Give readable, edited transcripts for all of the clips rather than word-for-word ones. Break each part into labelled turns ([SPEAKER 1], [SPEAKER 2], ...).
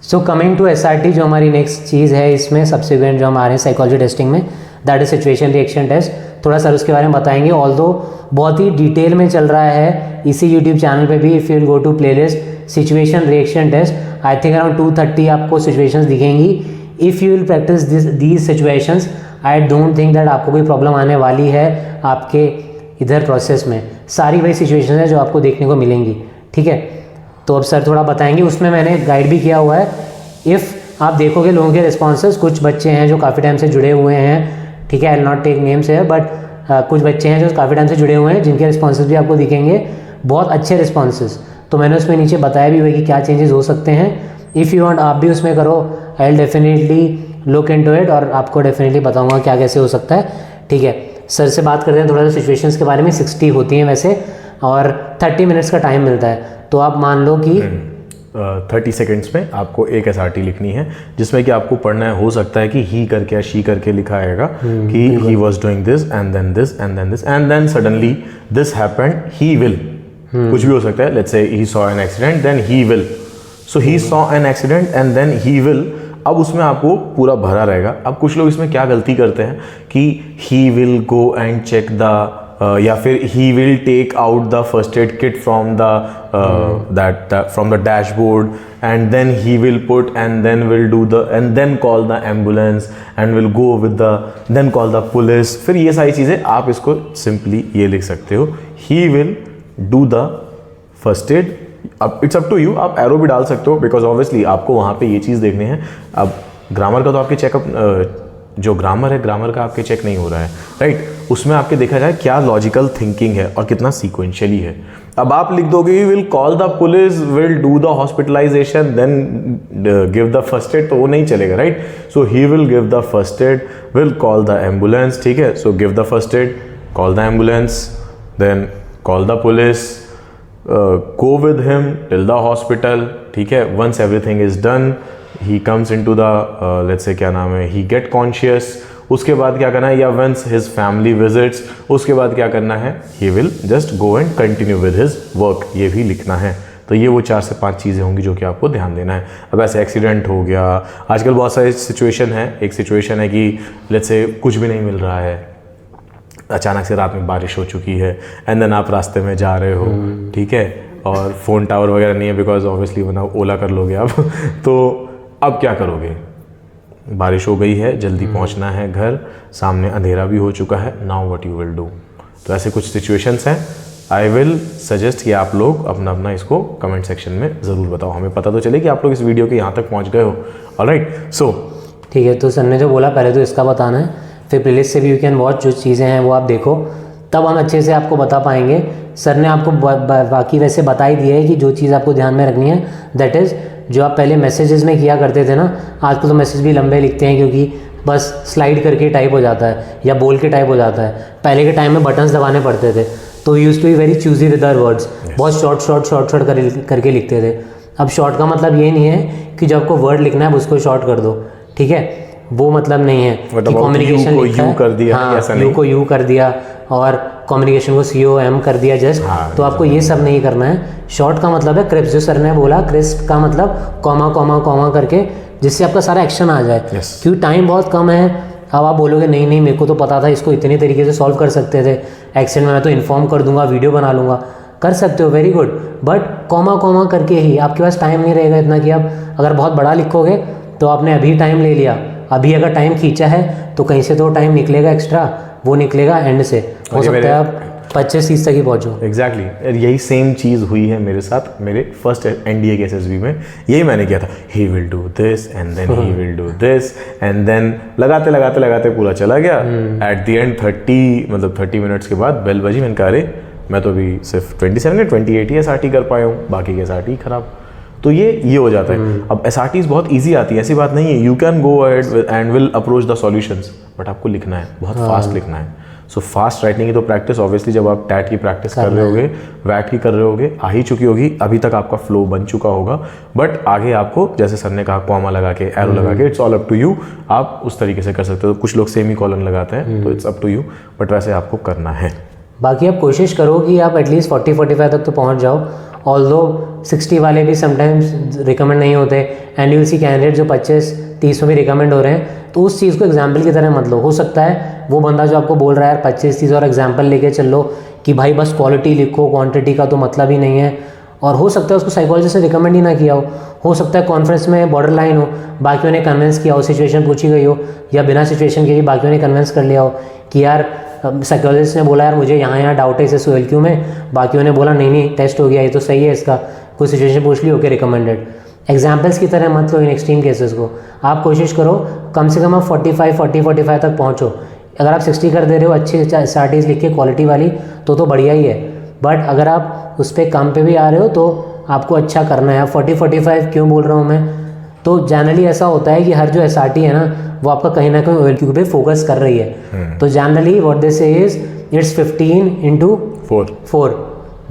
[SPEAKER 1] So coming to SRT, जो हमारी next चीज़ है इसमें सब्सिक्वेंट जो हमारे साइकोलॉजी टेस्टिंग में, that is situation reaction test. थोड़ा सर उसके बारे में बताएंगे, ऑल्दो बहुत ही डिटेल में चल रहा है इसी यूट्यूब चैनल पे भी। If you go to playlist situation reaction test, I think around 230 आपको सिचुएशंस दिखेंगी। If you will practice these situations, I don't think that आपको कोई प्रॉब्लम आने वाली है आपके इधर प्रोसेस में। सारी वही सिचुएशन है जो आपको देखने को मिलेंगी, ठीक है। तो अब सर थोड़ा बताएंगे, उसमें मैंने गाइड भी किया हुआ है। इफ़ आप देखोगे लोगों के रिस्पॉन्सेज, कुछ बच्चे हैं जो काफ़ी टाइम से जुड़े हुए हैं, ठीक है, I will not take names है, बट कुछ बच्चे हैं जो काफ़ी टाइम से जुड़े हुए हैं जिनके रिस्पॉन्सेज भी आपको दिखेंगे, बहुत अच्छे रिस्पॉन्सेज। तो मैंने उसमें नीचे बताया भी हुआ कि क्या चेंजेस हो सकते हैं। इफ़ यू वांट आप भी उसमें करो, I will definitely look into it और आपको डेफिनेटली बताऊंगा क्या कैसे हो सकता है, ठीक है। सर से बात करते हैं थोड़ा सा सिचुएशंस के बारे में। 60 होती हैं वैसे और 30 मिनट्स का टाइम मिलता है। तो आप मान लो कि
[SPEAKER 2] 30 सेकेंड्स में आपको एक SRT लिखनी है, जिसमें कि आपको पढ़ना है, हो सकता है कि ही करके या शी करके लिखा आएगा कि he was doing this and then this and then this and then suddenly this happened, he will, कुछ भी हो सकता है। Let's say he saw an accident then he will, so he saw an accident and then he will. अब उसमें आपको पूरा भरा रहेगा। अब कुछ लोग इसमें क्या गलती करते हैं कि he will go and check the या फिर he will take out the first aid kit from the dashboard and then he will put and then will do the and then call the ambulance and will go with the then call the police. फिर ये सारी चीज़ें आप इसको simply ये लिख सकते हो, ही will do the first add. अब इट्स अप टू यू, आप एरो भी डाल सकते हो, बिकॉज ऑब्वियसली आपको वहाँ पे ये चीज़ देखनी है। अब ग्रामर का तो आपके चेकअप, जो ग्रामर है ग्रामर का आपके चेक नहीं हो रहा है, राइट। उसमें आपके देखा जाए क्या लॉजिकल थिंकिंग है और कितना सीक्वेंशियली है। अब आप लिख दोगे will call the police, will do the hospitalization, then give the first aid, तो वो नहीं चलेगा, right. So he will give the first aid, will call the ambulance, ठीक है। So give the first aid, call the ambulance, then call the police, go with him till the hospital, ठीक है। once everything is done, he comes into the let's say क्या नाम है, he get conscious। उसके बाद क्या करना है, या once his family visits, उसके बाद क्या करना है, he will just go and continue with his work, ये भी लिखना है। तो ये वो 4 से 5 चीज़ें होंगी जो कि आपको ध्यान देना है। अब ऐसे एक्सीडेंट हो गया, आजकल बहुत सारी सिचुएशन है। एक सिचुएशन है कि लेट्स से कुछ भी नहीं मिल रहा है, अचानक से रात में बारिश हो चुकी है एंड देन आप रास्ते में जा रहे हो, ठीक है, और फ़ोन टावर वगैरह नहीं है, बिकॉज ऑब्वियसली वरना ओला कर लोगे आप तो अब क्या करोगे, बारिश हो गई है, जल्दी पहुंचना है घर, सामने अंधेरा भी हो चुका है, now what you will do. तो ऐसे कुछ सिचुएशंस हैं। आई विल सजेस्ट कि आप लोग अपना अपना इसको कमेंट सेक्शन में ज़रूर बताओ, हमें पता तो चले कि आप लोग इस वीडियो के यहाँ तक पहुँच गए हो। ऑलराइट, सो
[SPEAKER 1] ठीक है। तो सर ने जो बोला पहले तो इसका बताना है, फिर प्लेलिस्ट से भी यू कैन वॉच, जो चीज़ें हैं वो आप देखो, तब हम अच्छे से आपको बता पाएंगे। सर ने आपको बाकी वैसे बता ही दिया है कि जो चीज़ आपको ध्यान में रखनी है, दैट इज़ जो आप पहले मैसेजेस में किया करते थे ना, आजकल तो मैसेज भी लंबे लिखते हैं क्योंकि बस स्लाइड करके टाइप हो जाता है या बोल के टाइप हो जाता है। पहले के टाइम में बटन्स दबाने पड़ते थे, तो use to be very choosy with our words, बहुत शॉर्ट करके लिखते थे। अब शॉर्ट का मतलब ये नहीं है कि जो आपको वर्ड लिखना है उसको शॉर्ट कर दो, ठीक है, वो मतलब नहीं है कि कम्युनिकेशन
[SPEAKER 2] को यू कर दिया, ऐसा नहीं,
[SPEAKER 1] यू को यू कर दिया और कम्युनिकेशन को COM कर दिया जस्ट। तो आपको ये सब नहीं करना है। शॉर्ट का मतलब है क्रिस्प, जो सर ने बोला क्रिस्प का मतलब कॉमा कॉमा कॉमा करके, जिससे आपका सारा एक्शन आ जाए, क्योंकि टाइम बहुत कम है। अब आप बोलोगे नहीं नहीं मेरे को तो पता था इसको इतने तरीके से सॉल्व कर सकते थे, एक्शन में मैं तो इन्फॉर्म कर दूंगा, वीडियो बना लूँगा, कर सकते हो, very good, but comma comma करके ही आपके पास टाइम नहीं रहेगा इतना कि आप अगर बहुत बड़ा लिखोगे तो आपने अभी टाइम ले लिया, अभी अगर टाइम खींचा है तो कहीं से तो टाइम निकलेगा एक्स्ट्रा, वो निकलेगा एंड से, हो सकता है आप 25-30 तक ही पहुँचो।
[SPEAKER 2] एग्जैक्टली यही सेम चीज़ हुई है मेरे साथ, मेरे फर्स्ट NDA के SSB में यही मैंने किया था, he will do this and then he will do this and then लगाते पूरा चला गया। एट द एंड 30 मिनट्स के बाद बेल बजी, मैंने कहा अरे मैं तो अभी सिर्फ 27 या 28 ही SRT कर पाया हूँ, बाकी के SRT खराब। तो ये हो जाता है। अब SRTs बहुत इजी आती है, ऐसी बात नहीं है, you can go ahead and will approach the solutions, but आपको लिखना है, बहुत फास्ट लिखना है। सो फास्ट राइटिंग की तो प्रैक्टिस ऑब्वियसली जब आप टैट की प्रैक्टिस कर रहे होगे, वैट की कर रहे होगे, आ ही चुकी होगी, अभी तक आपका फ्लो बन चुका होगा, बट आगे आपको जैसे सर ने कहा कॉमा लगा के, एरो लगा के, it's all up to you, आप उस तरीके से कर सकते हो। कुछ लोग सेमी कॉलन लगाते हैं, तो it's up to you, but वैसे आपको करना है।
[SPEAKER 1] बाकी आप कोशिश करो कि आप एटलीस्ट 40-45 तक तो पहुंच जाओ, ऑल्दो 60 वाले भी समटाइम्स रिकमेंड नहीं होते, and you will see candidate जो 25-30 में भी रिकमेंड हो रहे हैं। तो उस चीज़ को एग्जाम्पल की तरह मत लो। हो सकता है वो बंदा जो आपको बोल रहा है 25-30 और एग्जाम्पल लेके चल लो कि भाई बस क्वालिटी लिखो, क्वांटिटी का तो मतलब ही नहीं है, और हो सकता है उसको साइकोलॉजिस्ट ने रिकमेंड ही ना किया हो सकता है कॉन्फ्रेंस में बॉर्डर लाइन हो, बाकियों ने कन्विंस किया हो, सिचुएशन पूछी गई हो, या बिना सिचुएशन के भी बाकियों ने कन्विंस कर लिया हो कि यार साइकोलॉजिस्ट ने बोला यार मुझे यहाँ डाउट है इसे SOLQ में, बाकियों ने बोला नहीं नहीं टेस्ट हो गया ये तो सही है इसका, कोई सिचुएशन पूछ ली ओके रिकमेंडेड। एग्जाम्पल्स की तरह मत लो इन एक्सट्रीम केसेस को। आप कोशिश करो कम से कम आप 45 तक पहुँचो। अगर आप 60 कर दे रहे हो अच्छे SRTs लिख के क्वालिटी वाली तो बढ़िया ही है, बट अगर आप उस पर कम पे भी आ रहे हो तो आपको अच्छा करना है। 40-45 क्यों बोल रहा हूँ मैं, तो जनरली ऐसा होता है कि हर जो SRT है ना वो आपका कहीं ना कहीं OLQ पे फोकस कर रही है। तो जनरली व्हाट दे से is it's 15 into 4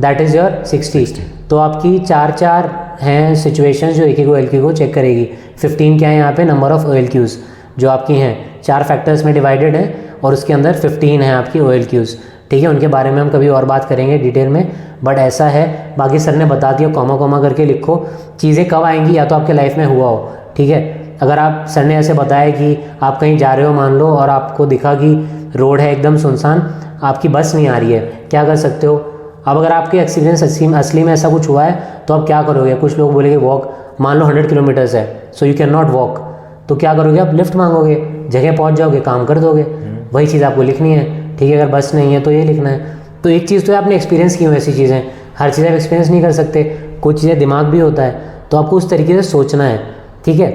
[SPEAKER 1] that is your 60। तो आपकी 4 हैं सिचुएशंस जो एक OLQ को चेक करेगी। 15 क्या है यहाँ पे, नंबर ऑफ OLQs जो आपकी हैं 4 फैक्टर्स में डिवाइडेड है और उसके अंदर 15 है आपकी OLQs। ठीक है, उनके बारे में हम कभी और बात करेंगे डिटेल में, बट ऐसा है। बाकी सर ने बता दिया, कॉमा करके लिखो। चीज़ें कब आएंगी, या तो आपके लाइफ में हुआ हो। ठीक है, अगर आप सर ने ऐसे बताया कि आप कहीं जा रहे हो मान लो और आपको दिखा कि रोड है एकदम सुनसान, आपकी बस नहीं आ रही है, क्या कर सकते हो? अब अगर आपके एक्सपीरियंस असली में ऐसा कुछ हुआ है तो आप क्या करोगे? कुछ लोग बोलेंगे वॉक, मान लो 100 किलोमीटर्स है so you can not walk, तो क्या करोगे? आप लिफ्ट मांगोगे, जगह पहुंच जाओगे, काम कर दोगे। वही चीज़ आपको लिखनी है। ठीक है, अगर बस नहीं है तो ये लिखना है। तो एक चीज़ तो आपने एक्सपीरियंस की हो ऐसी चीज़ें, हर चीज़ आप एक्सपीरियंस नहीं कर सकते, कुछ चीज़ें दिमाग भी होता है, तो आपको उस तरीके से सोचना है। ठीक है,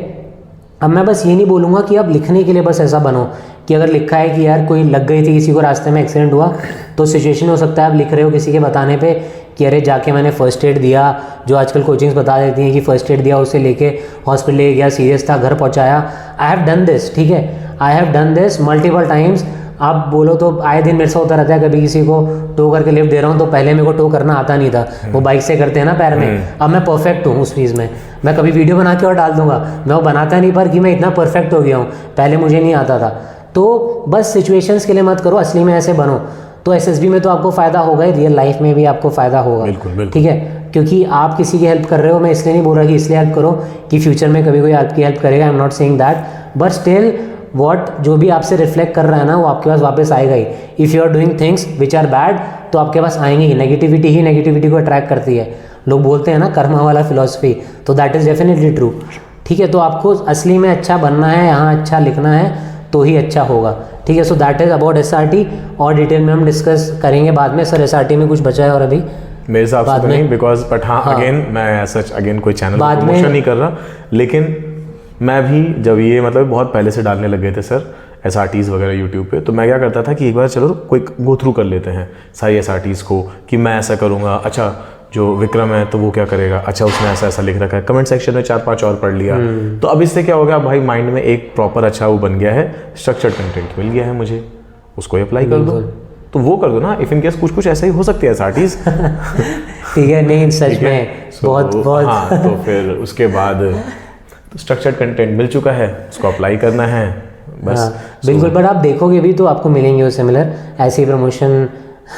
[SPEAKER 1] अब मैं बस ये नहीं बोलूँगा कि आप लिखने के लिए बस ऐसा बनो कि अगर लिखा है कि यार कोई लग गई थी किसी को, रास्ते में एक्सीडेंट हुआ, तो सिचुएशन हो सकता है आप लिख रहे हो किसी के बताने पे कि अरे जाके मैंने फ़र्स्ट एड दिया, जो आजकल कोचिंग्स बता देती हैं कि फ़र्स्ट एड दिया, उसे लेके हॉस्पिटल ले गया, सीरियस था, घर पहुंचाया। I have done this. ठीक है, I have done this multiple times. आप बोलो तो आए दिन मेरे से होता रहता है, कभी किसी को टो करके लिफ्ट दे रहा हूँ तो पहले मेरे को टो करना आता नहीं था, वो बाइक से करते हैं ना पैर में। अब मैं परफेक्ट हूँ उस चीज़ में, मैं कभी वीडियो बना के और डाल दूंगा, मैं वो बनाता नहीं पर कि मैं इतना परफेक्ट हो गया हूँ, पहले मुझे नहीं आता था। तो बस सिचुएशंस के लिए मत करो, असली में ऐसे बनो। तो SSB में तो आपको फ़ायदा होगा ही, रियल लाइफ में भी आपको फ़ायदा होगा।
[SPEAKER 2] बिल्कुल।
[SPEAKER 1] ठीक है, क्योंकि आप किसी की हेल्प कर रहे हो। मैं इसलिए नहीं बोल रहा कि इसलिए हेल्प करो कि फ्यूचर में कभी कोई आपकी हेल्प करेगा, आई am not saying that, but still what जो भी आपसे रिफ्लेक्ट कर रहा है ना वो आपके पास वापस आएगा ही। If you are doing things which are bad तो आपके पास आएंगे ही। नेगेटिविटी ही नेगेटिविटी को अट्रैक्ट करती है। लोग बोलते हैं ना कर्मा वाला फिलॉसफी, तो दैट इज़ डेफिनेटली ट्रू। ठीक है, तो आपको असली में अच्छा बनना है, यहाँ अच्छा लिखना है तो ही अच्छा होगा। ठीक है, so that is about SRT, और डिटेल में हम डिस्कस करेंगे बाद में। सर SRT में कुछ बचा है और अभी
[SPEAKER 2] मेरे हिसाब से तो नहीं, बिकॉज बट हाँ अगेन मैं सच अगेन कोई चैनल प्रमोशन नहीं कर रहा, लेकिन मैं भी जब ये मतलब बहुत पहले से डालने लग गए थे सर SRTs वगैरह यूट्यूब पे, तो मैं क्या करता था कि एक बार चलो कोई गो थ्रू कर लेते हैं सारी SRTs को कि मैं ऐसा करूँगा, अच्छा जो विक्रम है तो वो क्या करेगा, अच्छा उसने ऐसा ऐसा लिख रखा है, कमेंट सेक्शन में 4-5 और पढ़ लिया। तो अब इससे क्या हो गया भाई, माइंड में एक प्रॉपर अच्छा वो बन गया है, स्ट्रक्चर्ड कंटेंट मिल गया है मुझे, उसको ही अप्लाई कर दो, तो वो कर दो ना। इफ इन केस कुछ ऐसा ही हो सकती है SRTs।
[SPEAKER 1] ठीक है, नहीं सच में बहुत
[SPEAKER 2] हाँ, तो फिर उसके बाद स्ट्रक्चर्ड कंटेंट मिल चुका है, उसको अप्लाई करना है बस।
[SPEAKER 1] बिल्कुल, बट आप देखोगे भी तो आपको मिलेंगे वो सिमिलर, ऐसी प्रमोशन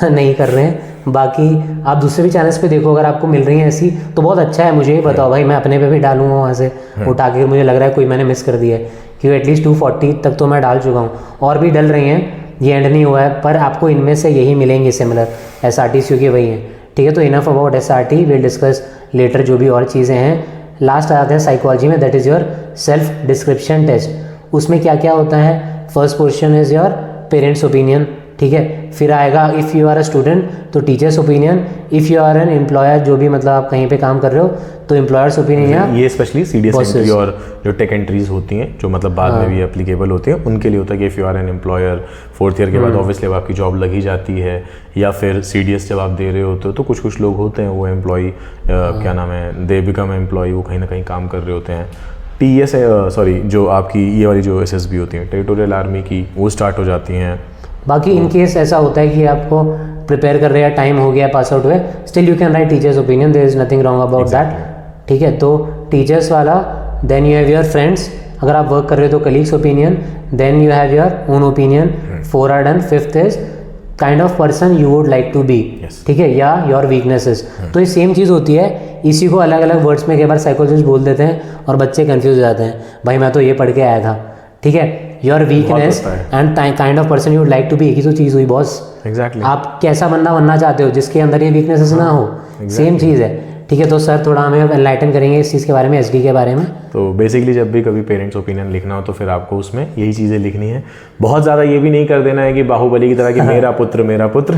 [SPEAKER 1] नहीं कर रहे हैं। बाकी आप दूसरे भी चैनल्स पे देखो, अगर आपको मिल रही है ऐसी तो बहुत अच्छा है। मुझे ही बताओ भाई, मैं अपने पे भी डालूंगा वहाँ से उठा के, मुझे लग रहा है कोई मैंने मिस कर दिया है, क्योंकि एटलीस्ट 240 तक तो मैं डाल चुका हूँ, और भी डल रही हैं, ये एंड नहीं हुआ है, पर आपको इनमें से यही मिलेंगे सिमिलर SRTs, क्योंकि वही हैं। ठीक है, तो enough about SRT, will discuss later जो भी और चीज़ें हैं। लास्ट आते हैं साइकोलॉजी में, that is your self description test. उसमें क्या क्या होता है? First portion is your parents opinion. ठीक है, फिर आएगा if you are a student तो teachers opinion, if you are an employer, जो भी मतलब आप कहीं पे काम कर रहे हो तो एम्प्लॉयर्स ओपिनियन। या
[SPEAKER 2] ये स्पेशली CDS एंट्री और जो टेक एंट्रीज होती हैं जो मतलब बाद में भी एप्लीकेबल होती हैं, उनके लिए होता है कि if you are an employer, 4th year के बाद ऑब्वियसली अब आपकी जॉब लग ही जाती है, या फिर CDS जब आप दे रहे होते हो तो कुछ लोग होते हैं वो एम्प्लॉय क्या नाम है, दे बिकम एम्प्लॉय, वो कहीं ना कहीं काम कर रहे होते हैं। TS सॉरी जो आपकी ये वाली जो SSB होती हैं टेरिटोरियल आर्मी की, वो स्टार्ट हो जाती हैं।
[SPEAKER 1] बाकी इन केस ऐसा होता है कि आपको प्रिपेयर कर रहे हैं, टाइम हो गया, पास आउट हुए, still you can write teachers opinion, there is nothing wrong about that. ठीक है, तो टीचर्स वाला, then you have your friends, अगर आप वर्क कर रहे हो तो colleagues opinion, then you have your own opinion, 4 are done. 5th is kind of person you would like to be, ठीक है, या योर वीकनेसेस। तो ये सेम चीज़ होती है, इसी को अलग अलग वर्ड्स में कई बार साइकोलॉजिस्ट बोल देते हैं और बच्चे कंफ्यूज हो जाते हैं, भाई मैं तो ये पढ़ के आया था, ठीक है। Your weakness and kind of person you would like to be, एक ही तो चीज़ हुई बॉस।
[SPEAKER 2] एग्जैक्टली
[SPEAKER 1] आप कैसा बंदा बनना चाहते हो जिसके अंदर ये वीकनेसेस ना हो, सेम चीज़ है, ठीक है। तो सर थोड़ा हमें एनलाइटन करेंगे इस चीज़ के बारे में, एसडी के बारे में।
[SPEAKER 2] तो बेसिकली जब भी कभी पेरेंट्स ओपिनियन लिखना हो तो फिर आपको उसमें यही चीज़ें लिखनी है। बहुत ज़्यादा ये भी नहीं कर देना है कि बाहुबली की तरह कि मेरा पुत्र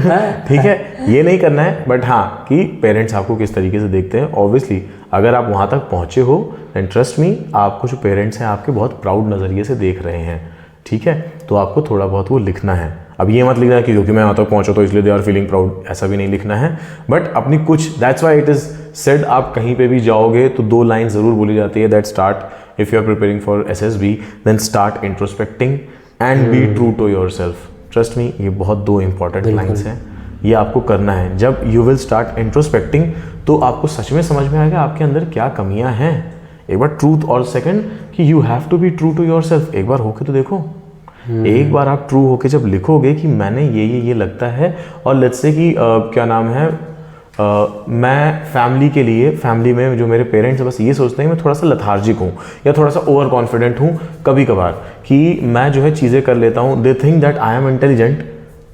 [SPEAKER 2] ठीक है, ये नहीं करना है। बट हाँ कि पेरेंट्स आपको किस तरीके से देखते हैं। ऑब्वियसली अगर आप वहाँ तक पहुँचे हो एंड ट्रस्ट मी, आपको जो पेरेंट्स हैं आपके बहुत प्राउड नज़रिए से देख रहे हैं, ठीक है। तो आपको थोड़ा बहुत वो लिखना है। अब ये मत लिखना कि क्योंकि मैं वहाँ तक पहुँचा तो इसलिए दे आर फीलिंग प्राउड, ऐसा भी नहीं लिखना है। बट अपनी कुछ, that's why it is said, आप कहीं पे भी जाओगे तो 2 लाइन ज़रूर बोली जाती है, that start if you are preparing for SSB then start introspecting and be true to yourself. Trust me, ये बहुत 2 इंपॉर्टेंट लाइन्स हैं, ये आपको करना है। जब यू विल स्टार्ट इंट्रोस्पेक्टिंग तो आपको सच में समझ में आएगा आपके अंदर क्या कमियां हैं। एक बार ट्रूथ, और सेकंड कि you have to be true to yourself. एक बार होके तो देखो, एक बार आप ट्रू होके जब लिखोगे कि मैंने ये लगता है, और लेट्स से कि क्या नाम है, मैं फैमिली के लिए, फैमिली में जो मेरे पेरेंट्स बस ये सोचते हैं मैं थोड़ा सा लथार्जिक हूँ या थोड़ा सा ओवर कॉन्फिडेंट हूँ कभी कभार, कि मैं जो है चीज़ें कर लेता हूँ। They think that I am intelligent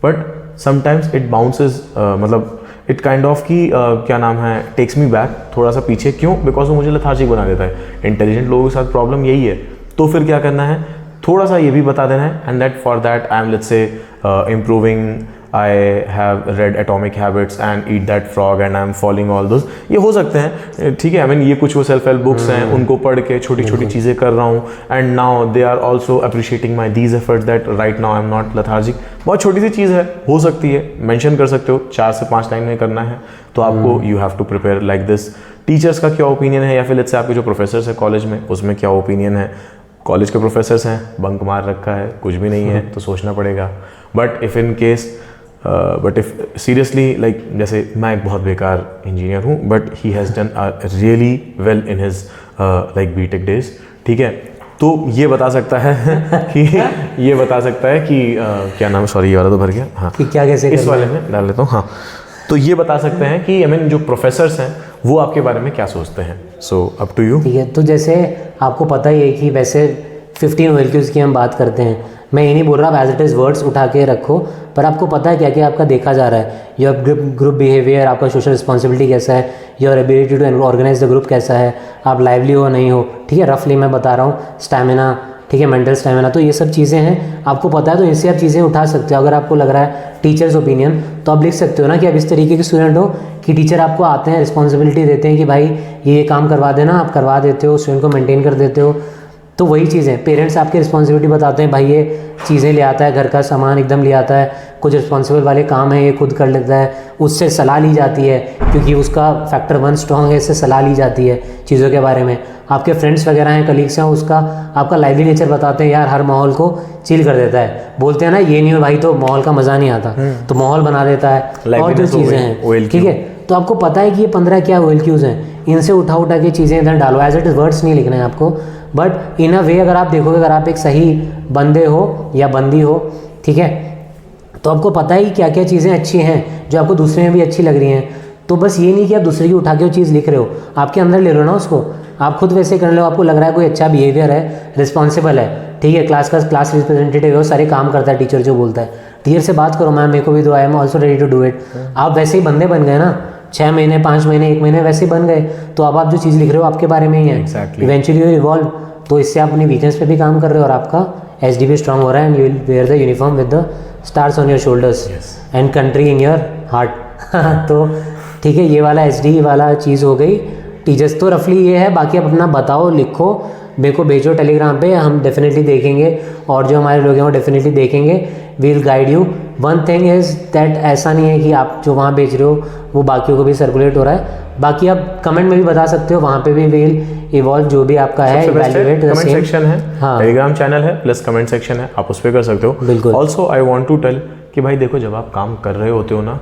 [SPEAKER 2] but sometimes it bounces, मतलब इट काइंड ऑफ कि क्या नाम है, टेक्स मी बैक थोड़ा सा पीछे। क्यों? बिकॉज वो मुझे लथार्जिक बना देता है। इंटेलिजेंट लोगों के साथ प्रॉब्लम यही है। तो फिर क्या करना है, थोड़ा सा ये भी बता देना है, and that for that I am let's say improving, I have read atomic habits and eat that frog and I am following all those. ये हो सकते हैं, ठीक है। आई मीन ये कुछ वो सेल्फ हेल्प बुक्स हैं, उनको पढ़ के छोटी छोटी चीज़ें कर रहा हूँ, and now they are also appreciating my these efforts that right now I am not lethargic. बहुत छोटी सी चीज़ है, हो सकती है, मेंशन कर सकते हो, 4 से 5 लाइन में करना है। तो आपको you have to prepare like this. Teachers का क्या ओपिनियन है, या फिर लेट्स से आपके जो प्रोफेसर्स हैं कॉलेज में, उसमें क्या ओपिनियन है। कॉलेज के प्रोफेसर्स हैं, बंक मार रखा है, कुछ भी नहीं है, तो सोचना पड़ेगा। But if in case, but if seriously like, जैसे मैं एक बहुत बेकार इंजीनियर हूँ, but he has done really well in his like BTech days, ठीक है। तो ये बता सकता है कि ये बता सकता है कि क्या नाम, सॉरी ये वाला तो भर गया, हाँ
[SPEAKER 1] कि क्या कैसे
[SPEAKER 2] इस वाले में डाल लेता हूँ, हाँ। तो ये बता सकते हैं कि आई मीन जो प्रोफेसर्स हैं वो आपके बारे में क्या सोचते हैं। So up to you.
[SPEAKER 1] ठीक है, तो जैसे आपको पता ही है कि वैसे 15 OLQs की हम बात करते हैं। मैं ये नहीं बोल रहा एज इट इज़ वर्ड्स उठा के रखो, पर आपको पता है क्या क्या आपका देखा जा रहा है। योर ग्रुप बिहेवियर, आपका सोशल रिस्पॉन्सिबिलिटी कैसा है, your ability to organise the group कैसा है, आप लाइवली हो नहीं हो, ठीक है। रफली मैं बता रहा हूँ, स्टैमिना, ठीक है, मेंटल स्टैमिना, तो ये सब चीज़ें हैं, आपको पता है, तो इनसे आप चीज़ें उठा सकते हो। अगर आपको लग रहा है टीचर्स ओपिनियन, तो आप लिख सकते हो ना कि आप इस तरीके के स्टूडेंट हो कि टीचर आपको आते हैं, रिस्पॉन्सिबिलिटी देते हैं कि भाई ये काम करवा देना, आप करवा देते हो, स्टूडेंट को मेंटेन कर देते हो। तो वही चीज़ें, पेरेंट्स आपकी रिस्पॉन्सिबिलिटी बताते हैं, भाई ये चीज़ें ले आता है, घर का सामान एकदम ले आता है, कुछ रिस्पॉन्सिबल वाले काम है ये खुद कर लेता है, उससे सलाह ली जाती है क्योंकि उसका फैक्टर 1 स्ट्रॉन्ग है, इससे सलाह ली जाती है चीज़ों के बारे में। आपके फ्रेंड्स वगैरह हैं, कलीग्स हैं, उसका आपका लाइवली नेचर बताते हैं, यार हर माहौल को चिल कर देता है। बोलते हैं ना ये नहीं हो भाई तो माहौल का मज़ा नहीं आता, तो माहौल बना देता है, और जो चीज़ें हैं, ठीक है। तो आपको पता है कि ये 15 क्या OLQs हैं, इनसे उठा के चीज़ें इधर डालो। एज इट इज़ वर्ड्स नहीं लिखना है आपको, बट इन अ वे अगर आप देखोगे, अगर आप एक सही बंदे हो या बंदी हो, ठीक है, तो आपको पता ही क्या क्या चीज़ें अच्छी हैं जो आपको दूसरे में भी अच्छी लग रही हैं। तो बस ये नहीं कि आप दूसरे की उठा के वो चीज़ लिख रहे हो, आपके अंदर ले लो ना उसको, आप खुद वैसे कर लो। आपको लग रहा है कोई अच्छा बिहेवियर है, रिस्पॉन्सिबल है, ठीक है, क्लास रिप्रेजेंटेटिव है, सारे काम करता है, टीचर जो बोलता है, टीचर से बात करो, मैम मेरे को भी दो, I am also ready to do it. आप वैसे ही बंदे बन गए ना, 6 महीने 5 महीने 1 महीने वैसे बन गए, तो अब आप जो चीज़ लिख रहे हो आपके बारे में ही है, इवेंचुअली यू इवॉल्व। तो इससे आप अपनी वीकनेस पे भी काम कर रहे हो और आपका SD भी स्ट्रांग हो रहा है, and you will where the uniform with the stars on your shoulders and country in your heart. तो ठीक है, ये वाला SD वाला चीज़ हो गई। टीचर्स तो रफली ये है, बाकी आप अपना बताओ, लिखो, मेरे को भेजो टेलीग्राम पे, हम डेफिनेटली देखेंगे, और जो हमारे लोग हैं वो डेफिनेटली देखेंगे, we will guide you. One thing is that ऐसा नहीं है कि आप जो वहाँ भेज रहे हो वो बाकियों को भी सर्कुलेट हो रहा है। बाकी आप कमेंट में भी बता सकते हो, वहाँ पे भी विल इवॉल्व जो भी आपका है, evaluate the
[SPEAKER 2] comment
[SPEAKER 1] same.
[SPEAKER 2] Section है,
[SPEAKER 1] हाँ,
[SPEAKER 2] टेलीग्राम चैनल है प्लस कमेंट सेक्शन है, आप उस पर कर सकते हो।
[SPEAKER 1] बिल्कुल।
[SPEAKER 2] Also I want to tell कि भाई देखो, जब आप काम कर रहे होते हो ना,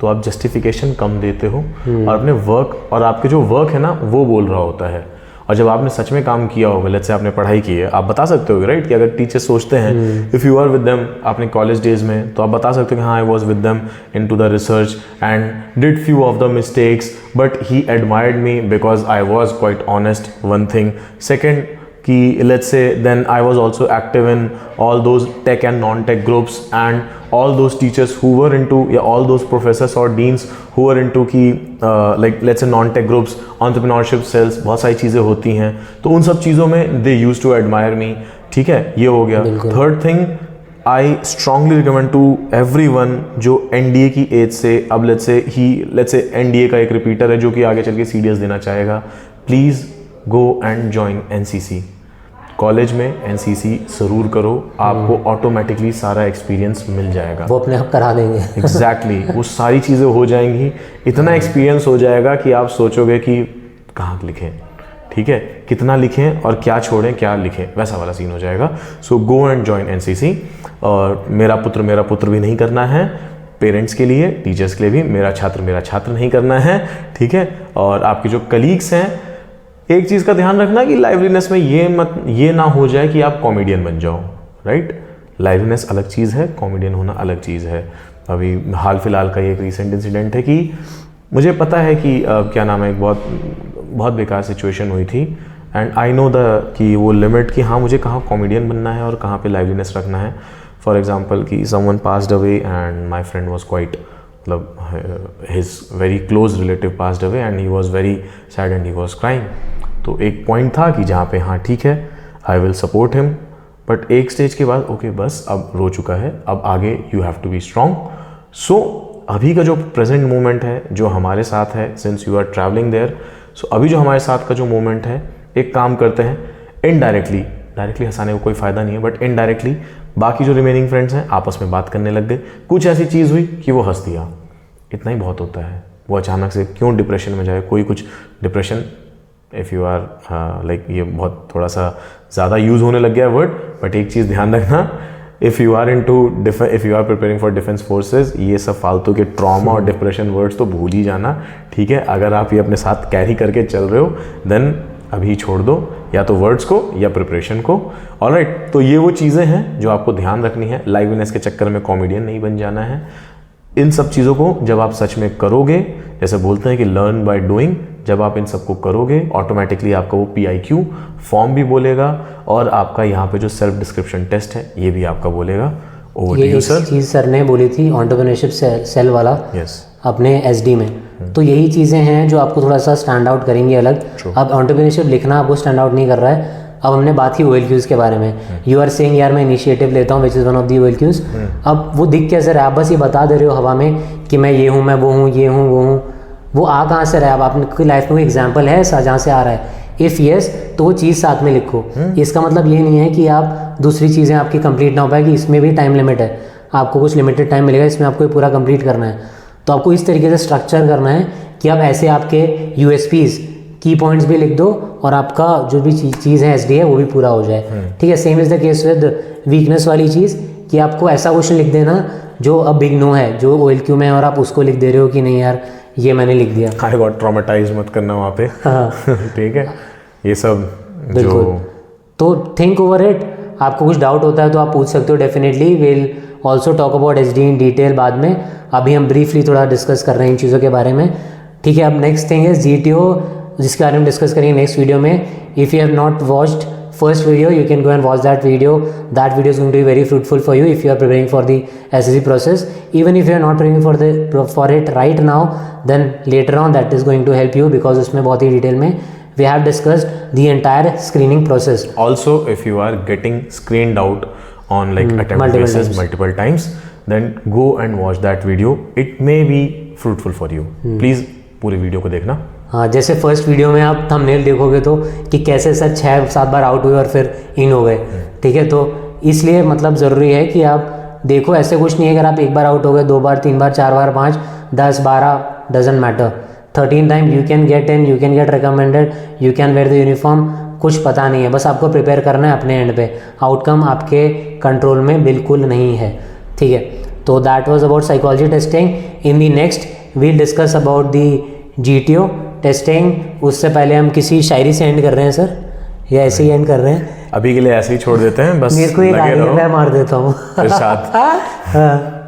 [SPEAKER 2] तो आप जस्टिफिकेशन कम देते हो और अपने वर्क, और आपके जो वर्क है ना वो बोल रहा होता है, और जब आपने सच में काम किया होगा, लेट्स से आपने पढ़ाई की है, आप बता सकते हो राइट कि अगर टीचर सोचते हैं if you are with them आपने कॉलेज डेज में, तो आप बता सकते हो कि हाँ I was with them into the research and did few of the mistakes but he admired me because I was quite honest, one thing. Second कि let's say then I was also active in all those tech and non tech groups and all those teachers who were into, या all those professors और deans who were into कि like let's say non tech groups, entrepreneurship cells, बहुत सारी चीज़ें होती हैं, तो उन सब चीज़ों में they used to admire me. ठीक है, ये हो गया. Third thing, I strongly recommend to everyone जो एनडीए की एज से, अब लेट्स से एनडीए का एक रिपीटर है जो कि आगे चल के सीडीएस देना चाहेगा, please go and join NCC. College में एनसीसी ज़रूर करो, आपको ऑटोमेटिकली सारा एक्सपीरियंस मिल जाएगा.
[SPEAKER 1] वो अपने आप करा देंगे.
[SPEAKER 2] एग्जैक्टली वो सारी चीज़ें हो जाएंगी, इतना एक्सपीरियंस हो जाएगा कि आप सोचोगे कि कहाँ लिखें, ठीक है, कितना लिखें और क्या छोड़ें क्या लिखें, वैसा वाला सीन हो जाएगा. सो गो एंड ज्वाइन एनसीसी. और मेरा पुत्र भी नहीं करना है, पेरेंट्स के लिए, टीचर्स के लिए भी, मेरा छात्र नहीं करना है. ठीक है, और आपके जो कलीग्स हैं, एक चीज़ का ध्यान रखना कि लाइवलीनेस में ये ना हो जाए कि आप कॉमेडियन बन जाओ. राइट, लाइवलीनेस अलग चीज़ है, कॉमेडियन होना अलग चीज़ है. अभी हाल फिलहाल का एक रिसेंट इंसिडेंट है कि मुझे पता है कि क्या नाम है, एक बहुत बेकार सिचुएशन हुई थी एंड आई नो कि वो लिमिट कि हाँ मुझे कहाँ कॉमेडियन बनना है और कहाँ पे लाइवलीनेस रखना है. फॉर एग्जांपल कि someone passed away and my friend was quite, मतलब his very close relative passed away and he was very sad and he was crying. तो एक पॉइंट था कि जहाँ पे हाँ ठीक है, I will support him, but एक स्टेज के बाद ओके बस अब रो चुका है, अब आगे you have to be strong. So अभी का जो प्रेजेंट मोमेंट है जो हमारे साथ है, since you are travelling there, so अभी जो हमारे साथ का जो मोमेंट है, एक काम करते हैं, डायरेक्टली हंसाने को कोई फ़ायदा नहीं है, बट इनडायरेक्टली बाकी जो रिमेनिंग फ्रेंड्स हैं आपस में बात करने लग गए, कुछ ऐसी चीज़ हुई कि वो हंस दिया, इतना ही बहुत होता है. वो अचानक से क्यों डिप्रेशन में जाए, कोई कुछ depression, if you are like, ये बहुत थोड़ा सा ज़्यादा यूज़ होने लग गया है वर्ड, बट एक चीज़ ध्यान रखना, if you are preparing for defence forces, ये सब फालतू के ट्रॉमा और डिप्रेशन वर्ड्स तो भूल ही जाना. ठीक है, अगर आप ये अपने साथ कैरी करके चल रहे हो देन अभी छोड़ दो, या तो वर्ड्स को या प्रिपरेशन को. ऑलराइट, तो ये वो चीज़ें हैं जो आपको ध्यान रखनी है. लाइवलीनेस के चक्कर में कॉमेडियन नहीं बन जाना है. इन सब चीज़ों को जब आप सच में करोगे, जैसे बोलते हैं कि लर्न बाय डूइंग, जब आप इन सबको करोगे ऑटोमेटिकली आपका वो PIQ फॉर्म भी बोलेगा और आपका यहाँ पे जो सेल्फ डिस्क्रिप्शन टेस्ट है ये भी आपका बोलेगा. Over to you sir.
[SPEAKER 1] चीज़ सर ने बोली थी एंटरप्रेन्योरशिप सेल वाला, अपने SD में, तो यही चीज़ें हैं जो आपको थोड़ा सा स्टैंड आउट करेंगी अलग. अब एंटरप्रेन्योरशिप लिखना आपको स्टैंड आउट नहीं कर रहा है. अब हमने बात की OLQs के बारे में, यू आर सेइंग यार मैं इनिशिएटिव लेता हूँ which is one of the OLQs. अब वो दिख कैसे रहा है, आप बस ये बता दे रहे हो हवा में कि मैं ये हूँ, मैं वो हूँ, ये हूँ, वो हूँ, वो आ कहाँ से रहा है. अब आपकी लाइफ में कोई एग्जाम्पल है ऐसा जहाँ से आ रहा है? इफ़ येस तो वो चीज़ साथ में लिखो. इसका मतलब ये नहीं है कि आप दूसरी चीज़ें आपकी कंप्लीट ना हो पाए, कि इसमें भी टाइम लिमिट है, आपको कुछ लिमिटेड टाइम मिलेगा, इसमें आपको पूरा कंप्लीट करना है. तो आपको इस तरीके से स्ट्रक्चर करना है कि आप ऐसे आपके USPs की पॉइंट्स भी लिख दो और आपका जो भी चीज़ है SD है वो भी पूरा हो जाए. ठीक है, same is the case with weakness वाली चीज़, कि आपको ऐसा क्वेश्चन लिख देना जो अब बिग नो है, जो OLQ में है, और आप उसको लिख दे रहे हो कि नहीं यार ये मैंने लिख दिया.
[SPEAKER 2] आई गॉट ट्रॉमेटाइज मत करना वहाँ पे. ठीक है, ये सब जो,
[SPEAKER 1] तो थिंक ओवर इट. आपको कुछ डाउट होता है तो आप पूछ सकते हो. Definitely will also talk about SD in detail बाद में. अभी हम ब्रीफली थोड़ा डिस्कस कर रहे हैं इन चीज़ों के बारे में. ठीक है, अब नेक्स्ट थिंग है GTO, जिसके बारे में डिस्कस करेंगे नेक्स्ट वीडियो में. If you have not watched first video, you can go and watch that video. That video is going to be very fruitful for you if you are preparing for the SSC process. Even if you are not preparing for it right now, then later on that is going to help you, because उसमें बहुत ही detail में we have discussed the entire screening process.
[SPEAKER 2] Also, if you are getting screened out on like attempt basis multiple times, then go and watch that video. It may be fruitful for you. Please पूरी video को देखना.
[SPEAKER 1] हाँ, जैसे first video में आप thumbnail देखोगे तो कि कैसे सर 6-7 बार आउट हुए और फिर इन हो गए. ठीक है, तो इसलिए मतलब ज़रूरी है कि आप देखो. ऐसे कुछ नहीं है अगर आप एक बार आउट हो गए, 2 बार, 3 बार, 4 बार, 5, 10, 12, doesn't matter, 13 time you can get in, you can get recommended, you can wear the uniform. कुछ पता नहीं है, बस आपको प्रिपेयर करना है अपने एंड पे. आउटकम आपके कंट्रोल में बिल्कुल नहीं है. ठीक है, तो that was about psychology testing. In the next we'll discuss about the GTO. Testing. उससे पहले हम किसी शायरी से एंड कर रहे हैं सर, या ऐसे ही एंड कर रहे हैं?
[SPEAKER 2] अभी के लिए ऐसे ही छोड़ देते हैं, बस
[SPEAKER 1] मेरे को एक
[SPEAKER 2] लगे
[SPEAKER 1] आगे
[SPEAKER 2] रहो
[SPEAKER 1] मैं मार देता हूँ।
[SPEAKER 2] इरशाद।
[SPEAKER 1] हाँ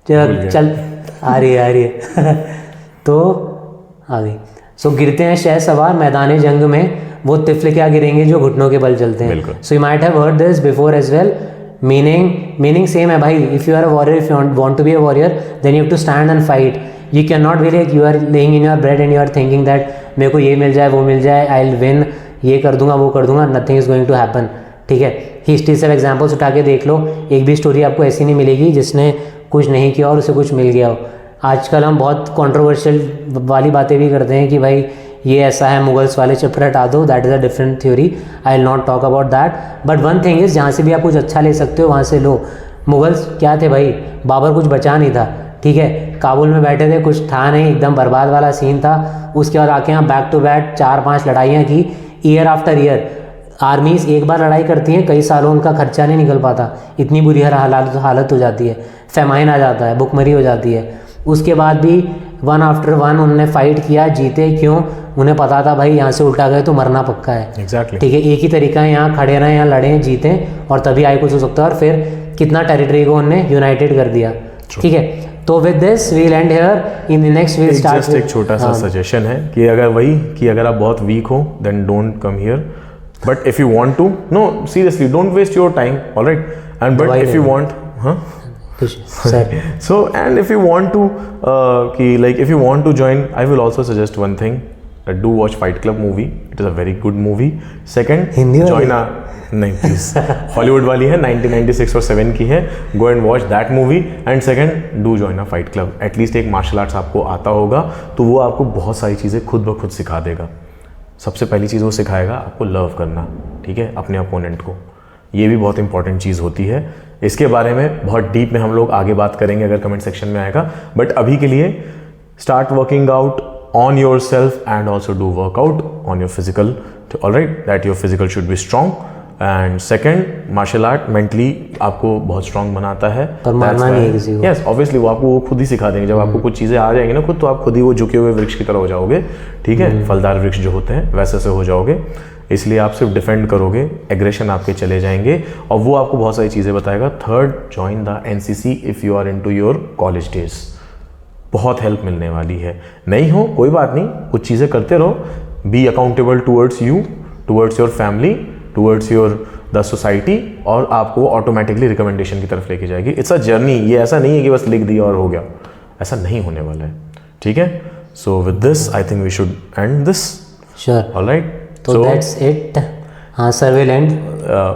[SPEAKER 1] चल आ रही है तो आ गई। सो गिरते हैं शह सवार मैदान जंग में, वो तिफल क्या गिरेंगे जो घुटनों के बल चलते हैं। So you might have heard this before as well. Meaning same है भाई। If you are a warrior, if you want to be a warrior, then you have to stand and fight. You can not be like you are laying in your bread and you are thinking that मेरे को ये मिल जाए वो मिल जाए, I will win, ये कर दूंगा वो कर दूंगा। Nothing is going to happen. ठीक है, हिस्ट्री से एग्जाम्पल्स उठा के देख लो, एक भी स्टोरी आपको ऐसी नहीं मिलेगी जिसने कुछ नहीं किया और उसे कुछ मिल गया हो। आजकल हम बहुत कंट्रोवर्शियल वाली बातें भी करते हैं कि भाई ये ऐसा है, मुगल्स वाले चैप्टर हटा दो, that is a different theory, I will not talk about that. But one thing is, जहाँ से भी आप कुछ अच्छा ले सकते हो वहाँ से लो। मुगल्स क्या थे भाई, बाबर कुछ बचा नहीं था। ठीक है, काबुल में बैठे थे, कुछ था नहीं, एकदम बर्बाद वाला सीन था। उसके बाद आके यहाँ बैक टू बैक 4-5 लड़ाइयाँ की, ईयर आफ्टर ईयर। आर्मीज एक बार लड़ाई करती हैं, कई सालों उनका खर्चा नहीं निकल पाता, इतनी बुरी हालत हो जाती है, फेमाइन आ जाता है, भुखमरी हो जाती है। उसके बाद भी वन आफ्टर वन उन्होंने फाइट किया, जीते। क्यों? उन्हें पता था भाई यहाँ से उल्टा गए तो मरना पक्का है।
[SPEAKER 2] Exactly.
[SPEAKER 1] ठीक है, एक ही तरीका है, यहाँ खड़े रहें, यहाँ लड़ें, जीतें और तभी आगे कुछ हो सकता है। और फिर कितना टेरिटरी को उन्होंने यूनाइटेड कर दिया। ठीक है, तो with this we'll end here, in the next we'll start.
[SPEAKER 2] Just एक छोटा सा सजेशन है कि अगर आप बहुत वीक हो then don't come here, but if you want to, no seriously don't waste your time, alright, and but if you want, हाँ so and if you want to if you want to join, I will also suggest one thing, do watch Fight Club movie, it is a very good movie. Second, join a नहीं please Hollywood वाली है, 1996 और 7 की है, go and watch that movie. And second, do join a fight club. At least एक martial arts आपको आता होगा तो वो आपको बहुत सारी चीज़ें खुद ब खुद सिखा देगा। सबसे पहली चीज़ वो सिखाएगा आपको लव करना, ठीक है, अपने अपोनेंट को। ये भी बहुत इंपॉर्टेंट चीज़ होती है। इसके बारे में बहुत डीप में हम लोग आगे बात करेंगे अगर कमेंट सेक्शन में आएगा। बट अभी के लिए start working out on yourself and also do workout on your physical, alright, that your physical should be strong. And second, martial art mentally आपको बहुत स्ट्रांग बनाता है। यस, ऑब्वियसली वो आपको वो खुद ही सिखा देंगे। जब आपको कुछ चीज़ें आ जाएंगी ना खुद, तो आप खुद ही वो झुके हुए वृक्ष की तरह हो जाओगे। ठीक है, फलदार वृक्ष जो होते हैं वैसे से हो जाओगे। इसलिए आप सिर्फ डिफेंड करोगे, एग्रेशन आपके चले जाएंगे और वो आपको बहुत सारी चीज़ें बताएगा। Third, join the NCC if you are into your college days. बहुत हेल्प मिलने वाली है। नहीं हो कोई बात नहीं, कुछ चीज़ें करते रहो। Be accountable towards you, towards your family, towards your the society, और आपको ऑटोमेटिकली रिकमेंडेशन की तरफ लेके जाएगी। इट्स अ जर्नी, ये ऐसा नहीं है कि बस लिख दिया और हो गया, ऐसा नहीं होने वाला है। ठीक है, so with this I think we should end this.
[SPEAKER 1] Sure,
[SPEAKER 2] alright,
[SPEAKER 1] तो दैट्स इट। हाँ sir, will end.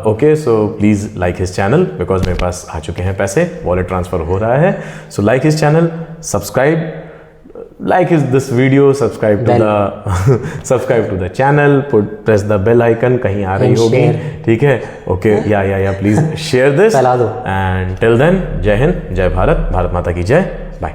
[SPEAKER 2] Okay, so please like his channel, because मेरे पास आ चुके हैं पैसे, वॉलेट ट्रांसफर हो रहा है। So like his channel, subscribe, like this video, subscribe to the channel, press the bell icon, कहीं आ रही होगी, ठीक है, ओके, या प्लीज शेयर दिस,
[SPEAKER 1] फैला दो।
[SPEAKER 2] एंड टिल देन, जय हिंद, जय भारत, भारत माता की जय, बाय।